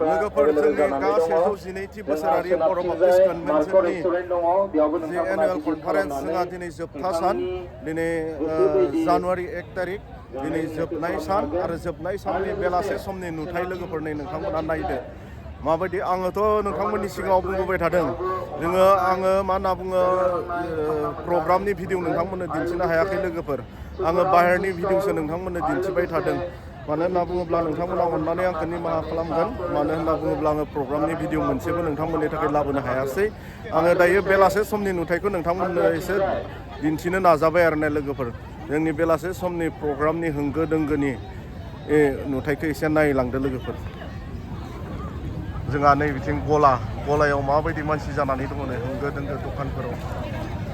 लोगोफोर जोंनि गासैजौ जिनैथि बोसोरारि बर' बाप्टिस्ट कन्भेन्सननि जे एनुवेल कनफारेन्स जोंहा दिनै जोबथा सान दिनै जानुवारि 1 तारिख दिनै जोबनाय सान आरो जोबनाय साननि बेलासे समनि नुथाय लोगोफोरनि नोंथांमोना नायदो माबायदि आङोथ' नोंथांमोननि सिगाङाव बुंबोबाय थादों आङो मा होनना बुङो प्रग्रामनि भिडिअ नोंथांमोननो दिन्थिनो हायाखै लोगोफोर आङो बाहेरनि भिडिअसो नोंथांमोननो दिन्थिबाय थादों मानो होनना बुङोब्ला नोंथांमोना अननानै आंखौ निमाहा खालामगोन मानो होनना बुङोब्ला आङो प्रग्रामनि भिडिअ मोनसेबो नोंथांमोननि थाखाय लाबोनो हायासै आङो दायो बेलासे समनि नुथायखौ नोंथांमोननो एसे दिन्थिनो नाजाबाय आरोना लोगोफोर जोंनि बेलासे समनि प्रग्रामनि होंगो दोंगोनि नुथायखौ एसे नायलांदो लोगोफोर जोंहा नै बिथिं गलायाव माबायदि मानसि जानानै दङ नै होंगो दोंगो दखानफोराव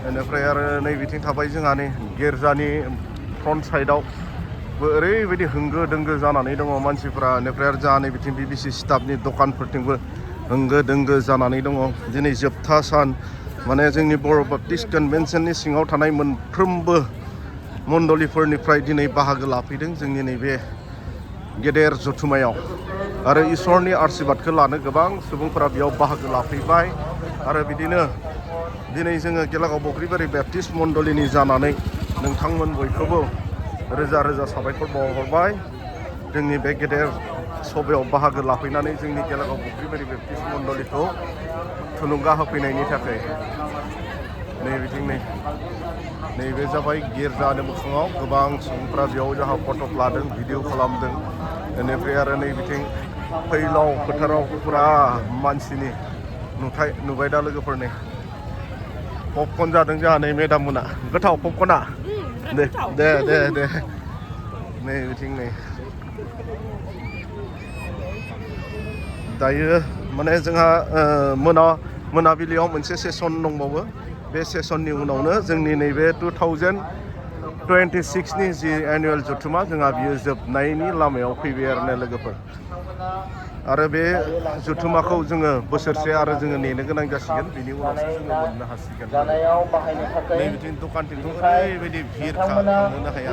बेनिफ्राय आरो नै बिथिं थाबाय जोंहा नै गिर्जानि फ्रन्ट साइडआवबो ओरैबायदि होंगो दोंगो जानानै दङ मानसिफ्रा बेनिफ्राय आरो जोंहा नै बिथिं BBC स्टाफनि दखानफोरथिंबो होंगो दोंगो जानानै दङ दिनै जोबथा सान माने जोंनि बर' बाप्टिस्ट कन्भेन्सननि सिङाव थानाय मोनफ्रोमबो मण्डलिफोरनिफ्राय दिनै बाहागो लाफैदों जोंनि नैबे गेदेर जथुमायाव आरो इसोरनि आशीर्बादखौ लानो गोबां सुबुंफोरा बेयाव बाहागो लाफैबाय आरो बिदिनो दिनै जोङो गेलागाव बगरिबारि बेप्टिस्ट मण्डलिनि जानानै नोंथांमोन बयखौबो रोजा रोजा साबायखर बावहरबाय जोंनि बे गेदेर सभायाव बाहागो लाफैनानै जोंनि गेलागाव बगरिबारि बेप्टिस्ट मण्डलिखौ थुलुंगा होफैनायनि थाखाय नै बिथिं नैबे जाबाय गिर्जानि मोखाङाव गोबां सुबुंफ्रा बेयाव जोंहा फट' लादों भिडिअ खालामदों बेनिफ्राय आरो नै बिथिं फैलाव फोथाराव फुरा मानसिनि नुथाय नुबाय दा लोगोफोरनि पपकर्न जादों जोंहा नै मेदाम मोना गोथाव पपकर्नआ दे नै बिथिं नै दायो माने जोंहा मोनाबिलियाव मोनसे सेसन दंबावो बे सेसननि उनावनो जोंनि नैबे 2026नि जि एनुवेल जथुमा जोंहा बियो जोबनायनि लामायाव फैबाय आरो लोगोफोर आरो बे जथुमाखौ जोङो बोसोरसे आरो जोङो नेनो गोनां जासिगोन बिनि उनावसो जोङो मोननो हासिगोन नै बिथिं दखानथिंथ' ओरैबायदि भिरखा थांनोनो हाया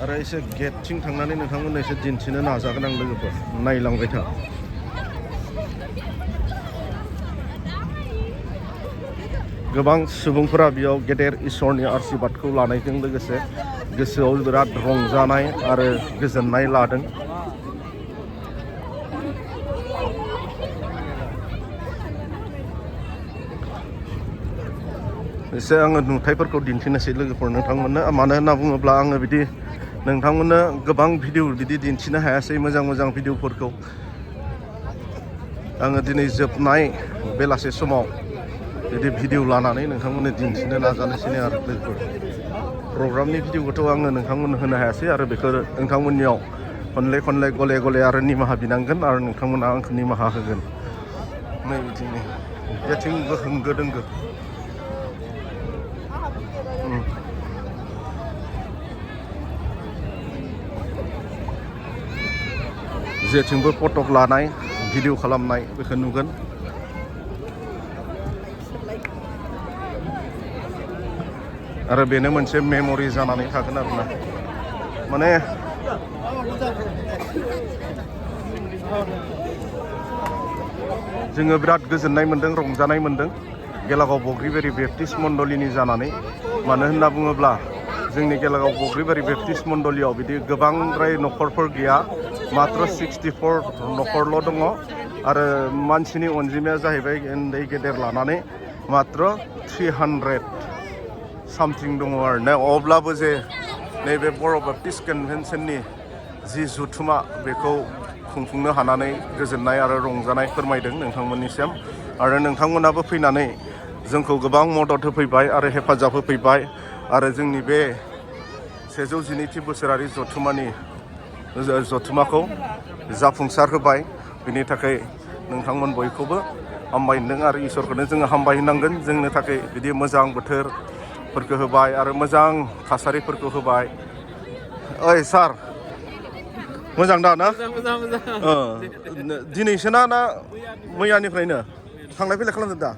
आरो एसे गेटथिं थांनानै नोंथांमोननो एसे दिन्थिनो नाजागोन आं लोगोफोर नायलांबाय था गोबां सुबुंफोरा बेयाव गेदेर इसोरनि आशीर्बादखौ लानायजों लोगोसे गोसोआव बिराद रंजानाय आरो गोजोननाय लादों एसे आङो नुथायफोरखौ दिन्थिनोसै लोगोफोर नोंथांमोननो मानो होनना बुङोब्ला आङो बिदि नोंथांमोननो गोबां भिडिअ बिदि दिन्थिनो हायासै मोजां भिडिअफोरखौ आङो दिनै जोबनाय बेलासे समाव बिदि भिडिअ लानानै नोंथांमोननो दिन्थिनो नाजानोसै आरो लोगोफोर प्रग्रामनि भिडिअखौथ' आङो नोंथांमोननो होनो हायासै आरो बेखौ नोंथांमोननियाव खनले गले आरो निमाहा बिनांगोन आरो नोंथांमोना आंखौ निमाहा होगोन नै बिथिंनि जेथिंबो होंगो दोंगो जेथिंबो फट' लानाय भिडिअ खालामनाय बेखौ नुगोन आरो बेनो मोनसे मेम'रि जानानै थागोन आरोना माने जोङो बिराद गोजोननाय मोन्दों रंजानाय मोन्दों गेलागाव बगरिबारि बेप्टिस्ट मण्डलिनि जानानै मानो होनना बुङोब्ला जोंनि गेलागाव बगरिबारि बेप्टिस्ट मण्डलियाव बिदि गोबांद्राय न'खरफोर गैया मात्र 64 न'खरल' दङ आरो मानसिनि अनजिमाया जाहैबाय उन्दै गेदेर लानानै मात्र 300 सामथिं दङ आरो ना अब्लाबो जे नैबे बर' बाप्टिस्ट कन्भेन्सननि जि जथुमा बेखौ खुंफुंनो हानानै गोजोननाय आरो रंजानाय फोरमायदों नोंथांमोननिसिम आरो नोंथांमोनाबो फैनानै जोंखौ गोबां मदद होफैबाय आरो हेफाजाब होफैबाय आरो जोंनि बे 112थि बोसोरारि जथुमाखौ जाफुंसार होबाय बिनि थाखाय नोंथांमोन बयखौबो हामबायदों आरो इसोरखौनो जोङो हामबायनांगोन जोंनो थाखाय बिदि मोजां बोथोरफोरखौ होबाय आरो मोजां थासारिफोरखौ होबाय ओइ सार मोजां दा ना दिनैसो ना मैयानिफ्रायनो थांलाय फैलाय खालामदों दा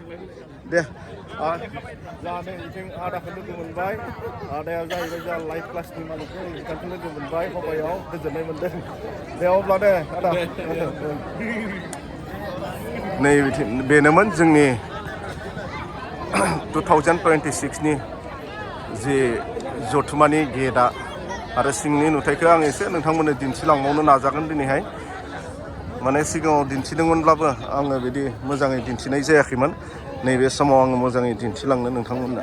दे जानो बिथिं आदाखौ लोगो मोनबाय आदाया जाहैबाय जोंहा लाइफ क्लासनि मालिकखौ बिथांखौ लोगो मोनबाय हबायाव गोजोननाय मोनदों दे अब्ला दे आदा नै बेनोमोन जोंनि 2026नि जि जथुमानि गेटआ आरो सिंनि नुथायखौ आं एसे नोंथांमोननो दिन्थिलांबावनो नाजागोन दिनैहाय माने सिगाङाव दिन्थिदोंमोनब्लाबो आङो बिदि मोजाङै दिन्थिनाय जायाखैमोन नैबे समाव आङो मोजाङै दिन्थिलांनो नोंथांमोननो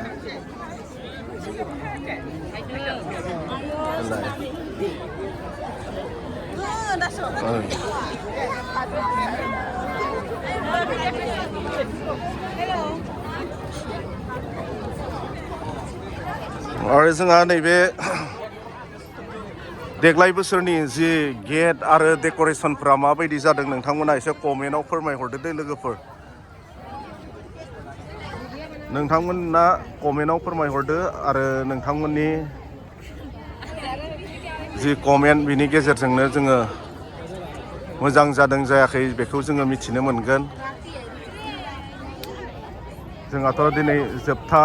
आरो जोंहा नैबे देग्लाय बोसोरनि जि गेट आरो डेक'रेसनफ्रा माबायदि जादों नोंथांमोना एसे कमेन्टआव फोरमायहरदो दे लोगोफोर नोंथांमोना कमेन्टआव फोरमायहरदो आरो नोंथांमोननि जि कमेन्ट बिनि गेजेरजोंनो जोङो मोजां जादों जायाखै बेखौ जोङो मिथिनो मोनगोन जोंहाथ' दिनै जोबथा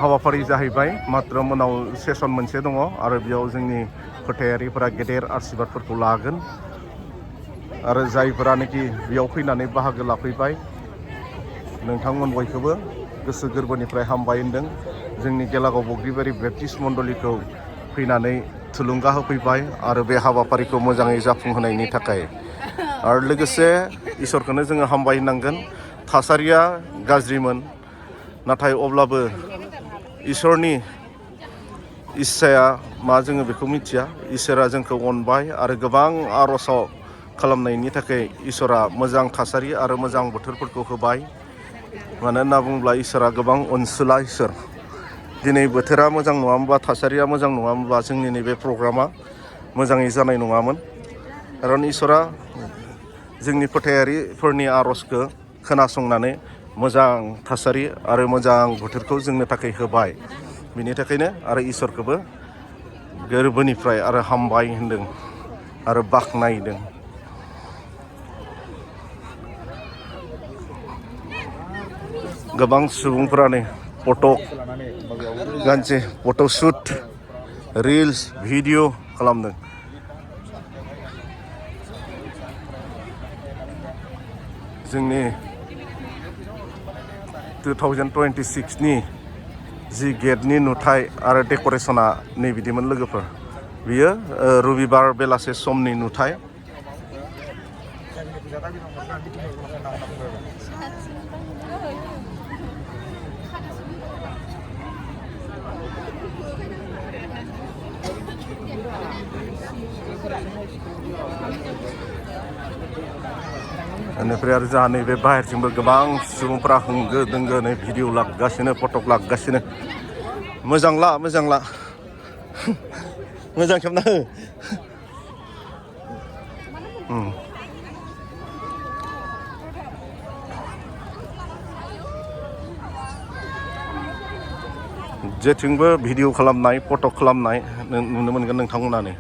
हाबाफारि जाहैबाय मात्र मोनाव सेसन मोनसे दङ आरो बेयाव जोंनि फोथायारिफोरा गेदेर आशीर्बादफोरखौ लागोन आरो जायफोरानोखि बेयाव फैनानै बाहागो लाफैबाय नोंथांमोन बयखौबो गोसो गोरबोनिफ्राय हामबाय होनदों जोंनि गेलागाव बगरिबारि बेप्टिस्ट मण्डलीखौ फैनानै थुलुंगा होफैबाय आरो बे हाबाफारिखौ मोजाङै जाफुंहोनायनि थाखाय आरो लोगोसे इसोरखौनो जोङो हामबाय होनांगोन थासारिया गाज्रिमोन नाथाय अब्लाबो इसोरनि इस्साया मा जोङो बेखौ मिथिया इसोरा जोंखौ अनबाय आरो गोबां आर'जाव खालामनायनि थाखाय इसोरा मोजां थासारि आरो मोजां बोथोरफोरखौ होबाय मानो होनना बुङोब्ला इसोरा गोबां अनसुला इसोर दिनै बोथोरा मोजां नङामोनबा थासारिया मोजां नङामोनबा जोंनि नैबे प्रग्रामा मोजाङै जानाय नङामोन खारन इसोरा जोंनि फोथायारिफोरनि आर'जखौ खोनासंनानै मोजां थासारि आरो मोजां बोथोरखौ जोंनो थाखाय होबाय बिनि थाखायनो आरो इसोरखौबो गोरबोनिफ्राय आरो हामबाय होनदों आरो बाख्नायदों गोबां सुबुंफोरानो फट' गानसे फट' शुट रिल्स भिडिअ खालामदों जोंनि 2026नि जि गेटनि नुथाय आरो डेक'रेसना नै बिदिमोन लोगोफोर बियो रबिबार बेलासे समनि नुथाय बेनिफ्राय आरो जोंहा नैबे बाहेरथिंबो गोबां सुबुंफ्रा होंगो दोंगो नै भिडिअ लागासिनो फटक लागासिनो मोजांला मोजां खेबना हो जेथिंबो भिडिअ खालामनाय फट' खालामनाय नुनो मोनगोन नोंथांमोनानो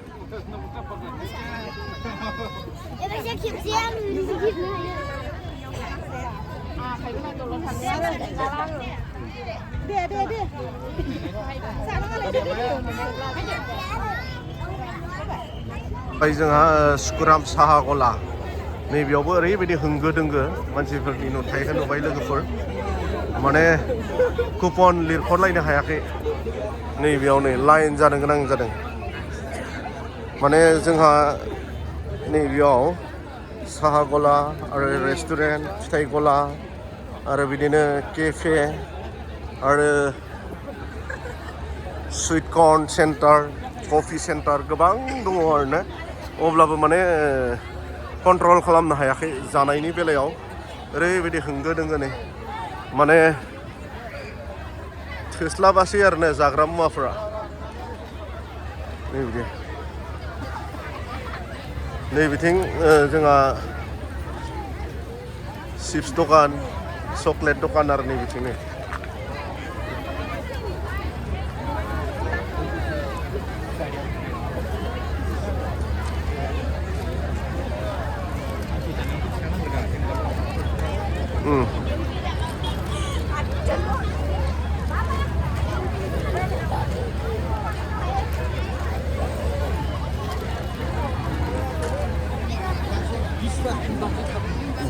ओमफ्राय जोंहा सुकुराम साहा गला नैबेयावबो ओरैबायदि होंगो दोंगो मानसिफोरनि नुथायखौ नुबाय लोगोफोर माने कुपन लिरख'लायनो हायाखै नैबेयाव नै लाइन जानो गोनां जादों माने जोंहा नैबेयाव साहा गला आरो रेस्टुरेन्ट फिथाइ गला आरो बिदिनो केफे आरो सुइट कर्न सेन्टार कफि सेन्टार गोबां दङ आरोना अब्लाबो माने कन्ट्रल खालामनो हायाखै जानायनि बेलायाव ओरैबायदि होंगो दोंगो नै माने थोस्लाबासै आरोना जाग्रा मुवाफोरा नैबिथिं जोंहा चिप्स दखान चक्लेट दखान आरो नैबिथिंनो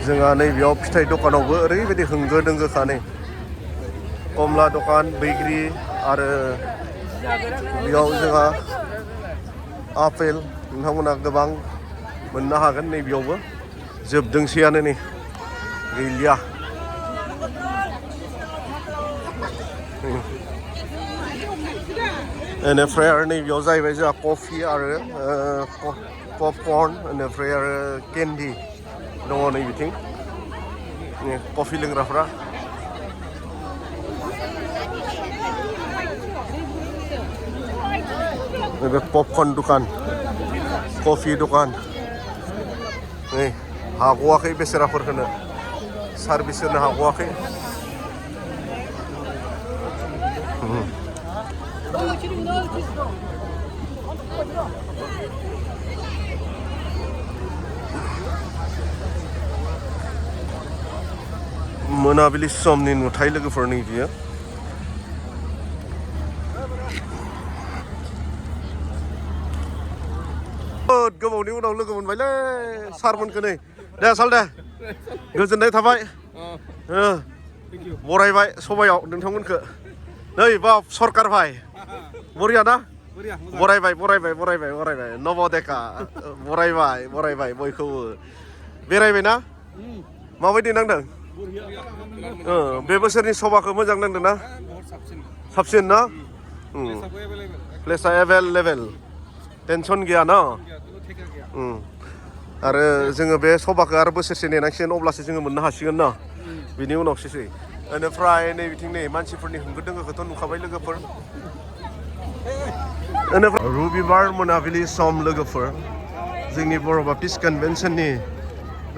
जोंहा नैबेयाव फिथाइ दखानावबो ओरैबायदि होंगो दोंगोखा नै कमला दखान बैग्रि आरो बेयाव जोंहा आपेल नोंथांमोना गोबां मोननो हागोन नैबेयावबो जोबदोंसैयानो नै गैलिया बेनिफ्राय आरो नैबेयाव जाहैबाय जोंहा कफि आरो पपकर्न बेनिफ्राय आरो केन्डि दङ नै बिथिं कफि लोंग्राफ्रा नैबे पपकर्न दुकान कफि दुकान नै हागवाखै बेसेराफोर होनो सार्भिस होनो हागवाखै मोनाबिलि समनि नुथाय लोगोफोरनि बियो गोबावनि उनाव लोगो मोनबायलै सारमोनखौ नै दे साल दे गोजोननाय थाबाय बरायबाय सबायाव नोंथांमोनखौ नै बाब सरकार भाई बरिया ना बरायबाय बरायबाय बरायबाय बरायबाय नबदेका बरायबाय बयखौबो बेरायबाय ना माबायदि नांदों बे बोसोरनि सभाखौ मोजां नांदों ना साबसिन ना प्लेसआ एभेलेबेल टेनसन गैया ना आरो जोङो बे सभाखौ आरो बोसोरसे नेनांसिगोन अब्लासो जोङो मोननो हासिगोन ना बिनि उनावसोसै बेनिफ्राय नै बिथिं नै मानसिफोरनि होंगो दोंगोखौथ' नुखाबाय लोगोफोर बेनिफ्राय रबिबार मोनाबिलि सम लोगोफोर जोंनि बर' बाप्टिस्ट कनभेन्सननि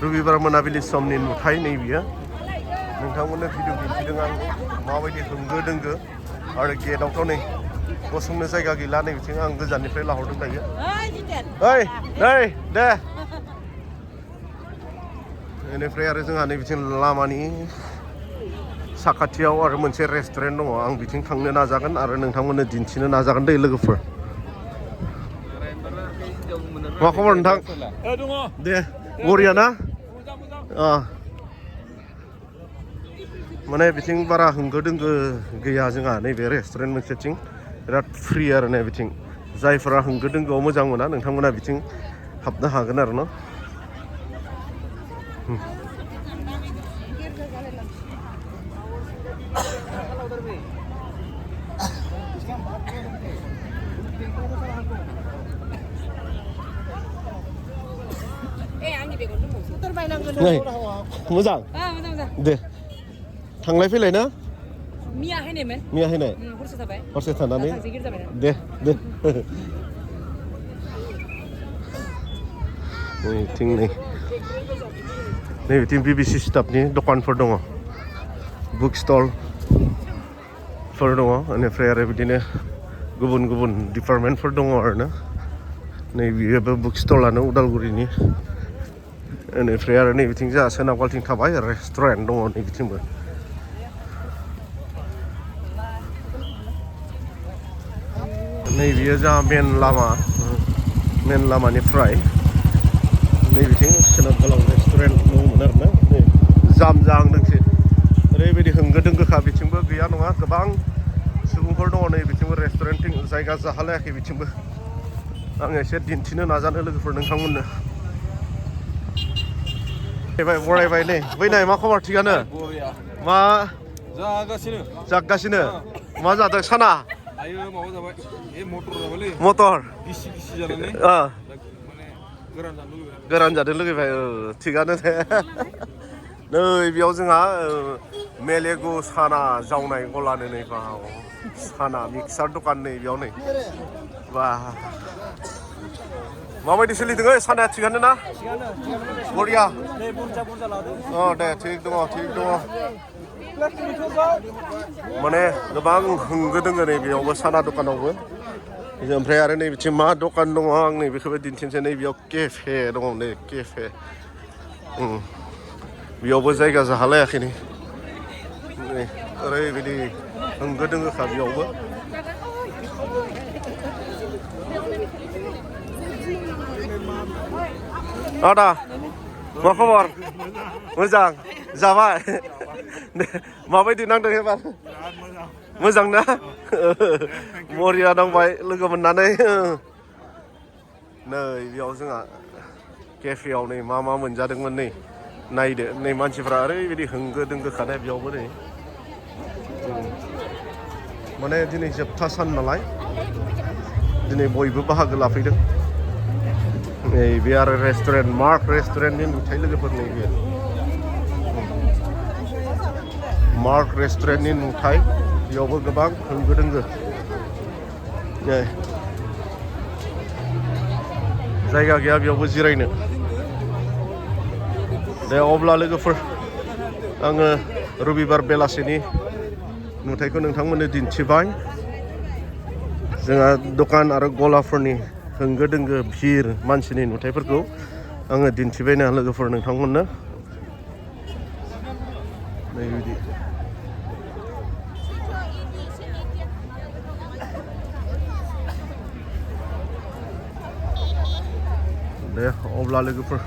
रबिबार मोनाबिलि समनि नुथाय नै बियो नोंथांमोननो भिडिअ दिन्थिदों आं माबायदि होंगो दोंगो आरो गेटआवथ' नै गसंनो जायगा गैला नै बिथिं आं गोजाननिफ्राय लाहरदों दायो ओइ नै दे बेनिफ्राय आरो जोंहा नै बिथिं लामानि साखाथियाव आरो मोनसे रेस्टुरेन्ट दङ आं बिथिं थांनो नाजागोन आरो नोंथांमोननो दिन्थिनो नाजागोन दै लोगोफोर मा खबर नोंथां दे बरिया ना माने बिथिं बारा होंगो दोंगो गैया जोंहा नैबे रेस्टुरेन्ट मोनसेथिं बिराद फ्रि आरो नै बिथिं जायफोरा होंगो दोंगोआव मोजां मोना नोंथांमोना बिथिं हाबनो हागोन आरो न मोजां दे थांलाय फैलाय ना मिया हैनायमोन हरसे थाबाय हरसे थानानै दे बिथिं नै बिथिं BBC स्टाफनि दखानफोर दङ बुक स्टलफोर दङ बेनिफ्राय आरो बिदिनो गुबुन गुबुन डिपार्टमेन्टफोर दङ आरोना नै बेबो बुक स्टलानो उदालगुरिनि बेनिफ्राय आरो नै बिथिं जोंहा सोनाबगालथिं थाबाय रेस्टुरेन्ट दङ नै बिथिंबो नै बियो जोंहा मेन लामानिफ्राय नै बिथिं सोनाबगालाव रेस्टुरेन्ट दङमोन आरोना नै जाम जाहांदोंसै ओरैबायदि होंगो दोंगोखा बिथिंबो गैया नङा गोबां सुबुंफोर दङ नै बिथिंबो रेस्टुरेन्टथिं जायगा जाहालायाखै बिथिंबो आं एसे दिन्थिनो नाजानो लोगोफोर नोंथांमोननो बरायबाय नै बैनाय मा खबर थिगानो मा जागासिनो मा जादों साना मटर गोरान जानो लुगैबाय थिगानो दे नै बेयाव जोंहा मेलेगु साना जावनाय गलानो नै बाव साना मिक्सार दखान नै बेयाव नै बा माबायदि सोलिदों ओइ सानाया थिगानो ना बरिया दे थिग दङ माने गोबां होंगो दोङो नै बेयावबो साना दखानावबो ओमफ्राय आरो नै बिथिं मा दखान दङ आं नै बेखौबो दिन्थिनोसै नै बेयाव केफे दङ नै केफे बेयावबो जायगा जाहालायाखै नै ओरैबायदि होंगो दोङोखा बेयावबो आदा मा खबर मोजां जाबाय माबायदि नांदों एबार मोजां ना बरिया नांबाय लोगो मोननानै नै बेयाव जोंहा केफेआव नै मा मोनजादोंमोन नै नायदो नै मानसिफ्रा ओरैबायदि होंगो दोंगो खानाय बेयावबो नै माने दिनै जोबथा सान नालाय दिनै बयबो बाहागो लाफैदों नै बे आरो रेस्टुरेन्ट मार्क रेस्टुरेन्टनि नुथाय लोगोफोर नै बेयो मार्क रेस्टुरेन्टनि नुथाय बेयावबो गोबां होंगो दोंगो जायगा गैया बेयावबो जिरायनो दे अब्ला लोगोफोर आङो रबिबार बेलासिनि नुथायखौ नोंथांमोननो दिन्थिबाय जोंहा दखान आरो गलाफोरनि होंगो दोंगो भिर मानसिनि नुथायफोरखौ आङो दिन्थिबायना लोगोफोर नोंथांमोननो नैबिदि दे अब्ला लोगोफोर